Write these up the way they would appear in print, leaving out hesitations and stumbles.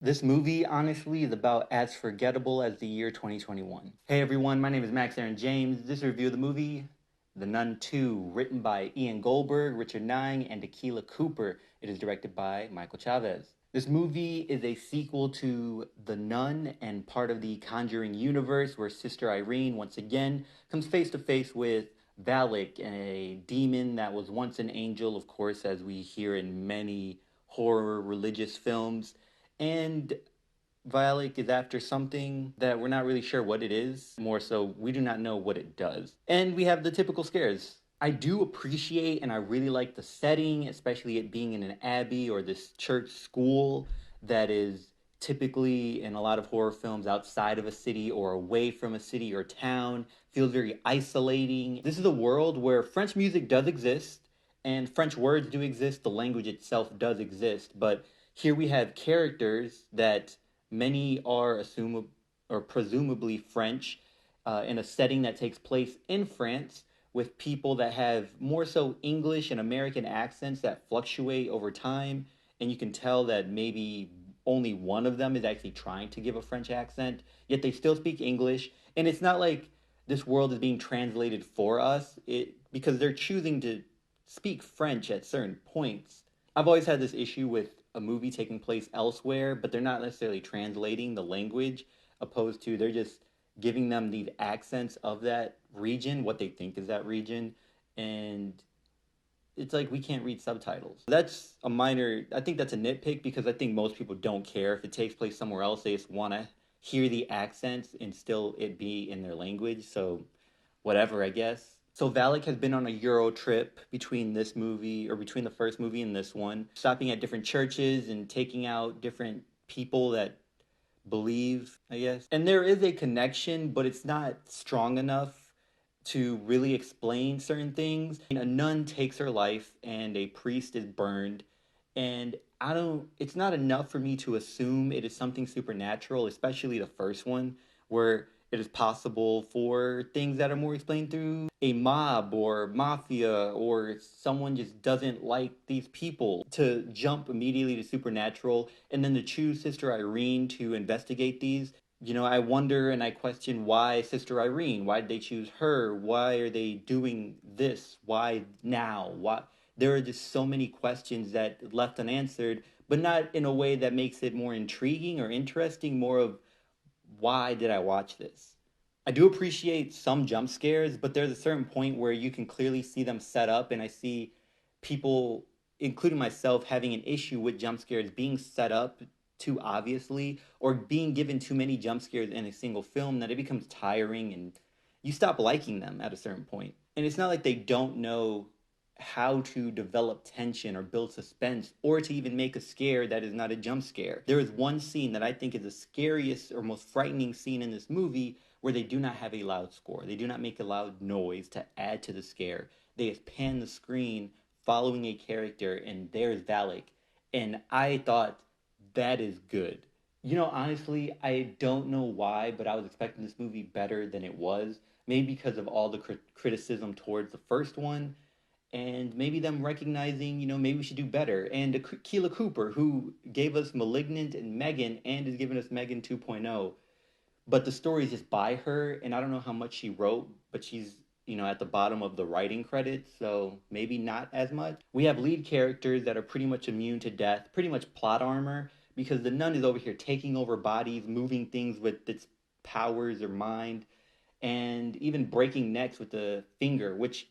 This movie, honestly, is about as forgettable as the year 2021. Hey everyone, my name is Max Aaron James. This review of the movie, The Nun 2, written by Ian Goldberg, Richard Nine, and Tequila Cooper. It is directed by Michael Chavez. This movie is a sequel to The Nun and part of the Conjuring universe, where Sister Irene once again comes face to face with Valak, a demon that was once an angel, of course, as we hear in many horror religious films. And Violic is after something that we're not really sure what it is. More so, we do not know what it does. And we have the typical scares. I do appreciate and I really like the setting, especially it being in an abbey or this church school that is typically in a lot of horror films outside of a city or away from a city or town. Feels very isolating. This is a world where French music does exist and French words do exist. The language itself does exist, but here we have characters that many are assumable or presumably French in a setting that takes place in France with people that have more so English and American accents that fluctuate over time. And you can tell that maybe only one of them is actually trying to give a French accent, yet they still speak English. And it's not like this world is being translated for us because they're choosing to speak French at certain points. I've always had this issue with a movie taking place elsewhere, but they're not necessarily translating the language, opposed to they're just giving them these accents of that region, what they think is that region, and it's like we can't read subtitles. That's a minor, I think that's a nitpick because I think most people don't care if it takes place somewhere else. They just want to hear the accents and still it be in their language. So, whatever, I guess. So Valak has been on a Euro trip between this movie or between the first movie and this one, stopping at different churches and taking out different people that believe, I guess. And there is a connection, but it's not strong enough to really explain certain things. A nun takes her life and a priest is burned. And it's not enough for me to assume it is something supernatural, especially the first one, where it is possible for things that are more explained through a mob or mafia or someone just doesn't like these people to jump immediately to supernatural and then to choose Sister Irene to investigate these. I wonder and I question why Sister Irene? Why did they choose her? Why are they doing this? Why now? Why? There are just so many questions that left unanswered, but not in a way that makes it more intriguing or interesting, more of why did I watch this? I do appreciate some jump scares, but there's a certain point where you can clearly see them set up, and I see people, including myself, having an issue with jump scares being set up too obviously or being given too many jump scares in a single film that it becomes tiring and you stop liking them at a certain point. And it's not like they don't know how to develop tension or build suspense or to even make a scare that is not a jump scare. There is one scene that I think is the scariest or most frightening scene in this movie where they do not have a loud score. They do not make a loud noise to add to the scare. They just pan the screen following a character and there's Valak. And I thought that is good. Honestly, I don't know why, but I was expecting this movie better than it was. Maybe because of all the criticism towards the first one, and maybe them recognizing, maybe we should do better. And Keela Cooper, who gave us Malignant and Megan, and is giving us Megan 2.0. But the story is just by her, and I don't know how much she wrote, but she's, at the bottom of the writing credits, so maybe not as much. We have lead characters that are pretty much immune to death, pretty much plot armor, because the nun is over here taking over bodies, moving things with its powers or mind, and even breaking necks with the finger, which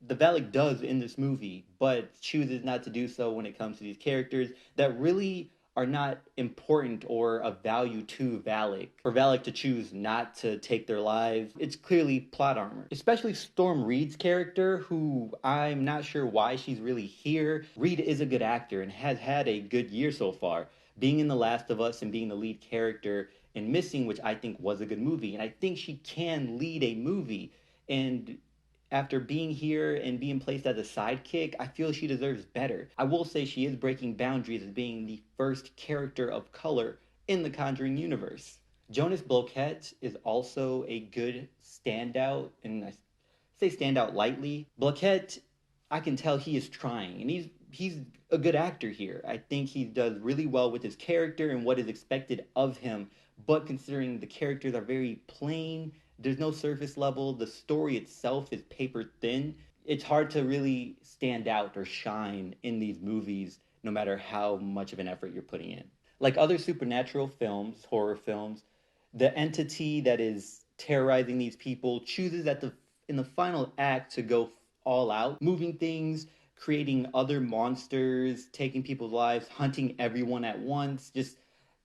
the Valak does in this movie, but chooses not to do so when it comes to these characters that really are not important or of value to Valak. For Valak to choose not to take their lives, it's clearly plot armor. Especially Storm Reed's character, who I'm not sure why she's really here. Reed is a good actor and has had a good year so far. Being in The Last of Us and being the lead character in Missing, which I think was a good movie. And I think she can lead a movie. And after being here and being placed as a sidekick, I feel she deserves better. I will say she is breaking boundaries as being the first character of color in the Conjuring universe. Jonas Bloquet is also a good standout, and I say standout lightly. Bloquet, I can tell he is trying, and he's a good actor here. I think he does really well with his character and what is expected of him. But considering the characters are very plain, there's no surface level, the story itself is paper thin. It's hard to really stand out or shine in these movies, no matter how much of an effort you're putting in. Like other supernatural films, horror films, the entity that is terrorizing these people chooses at the in the final act to go all out, moving things, creating other monsters, taking people's lives, hunting everyone at once, just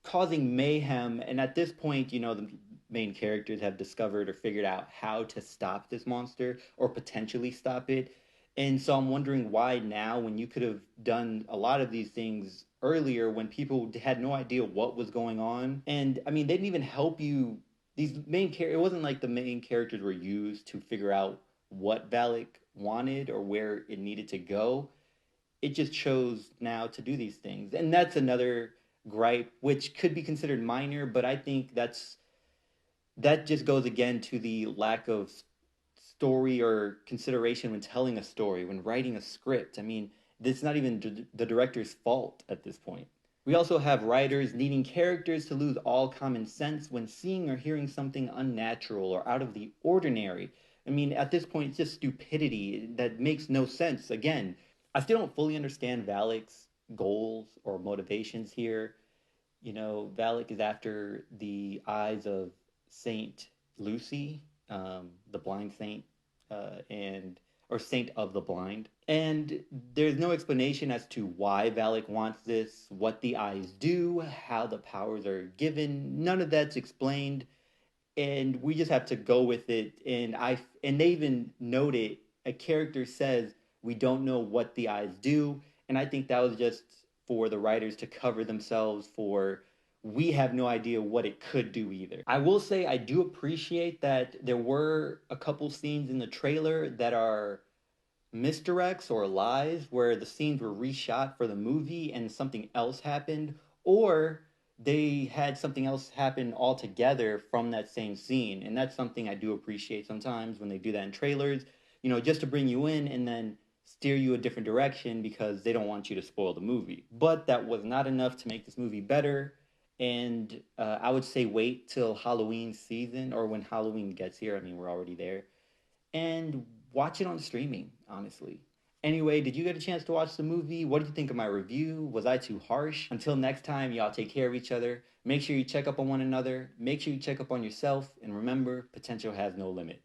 causing mayhem. And at this point, the main characters have discovered or figured out how to stop this monster or potentially stop it. And so I'm wondering why now, when you could have done a lot of these things earlier, when people had no idea what was going on. And I mean, they didn't even help you. These main characters, it wasn't like the main characters were used to figure out what Valak wanted or where it needed to go. It just chose now to do these things. And that's another gripe, which could be considered minor, but I think that just goes again to the lack of story or consideration when telling a story, when writing a script. I mean, it's not even the director's fault at this point. We also have writers needing characters to lose all common sense when seeing or hearing something unnatural or out of the ordinary. I mean, at this point, it's just stupidity that makes no sense. Again, I still don't fully understand Valak's goals or motivations here. Valak is after the eyes of Saint Lucy, the blind saint, and or saint of the blind. And there's no explanation as to why Valak wants this, what the eyes do, how the powers are given. None of that's explained, and we just have to go with it. And they even note it. A character says we don't know what the eyes do, and I think that was just for the writers to cover themselves for we have no idea what it could do either. I will say I do appreciate that there were a couple scenes in the trailer that are misdirects or lies where the scenes were reshot for the movie and something else happened, or they had something else happen altogether from that same scene. And that's something I do appreciate sometimes when they do that in trailers, just to bring you in and then steer you a different direction because they don't want you to spoil the movie. But that was not enough to make this movie better. And I would say wait till Halloween season or when Halloween gets here. I mean, we're already there, and watch it on streaming, honestly. Anyway, did you get a chance to watch the movie? What did you think of my review? Was I too harsh? Until next time, y'all take care of each other. Make sure you check up on one another. Make sure you check up on yourself. And remember, potential has no limit.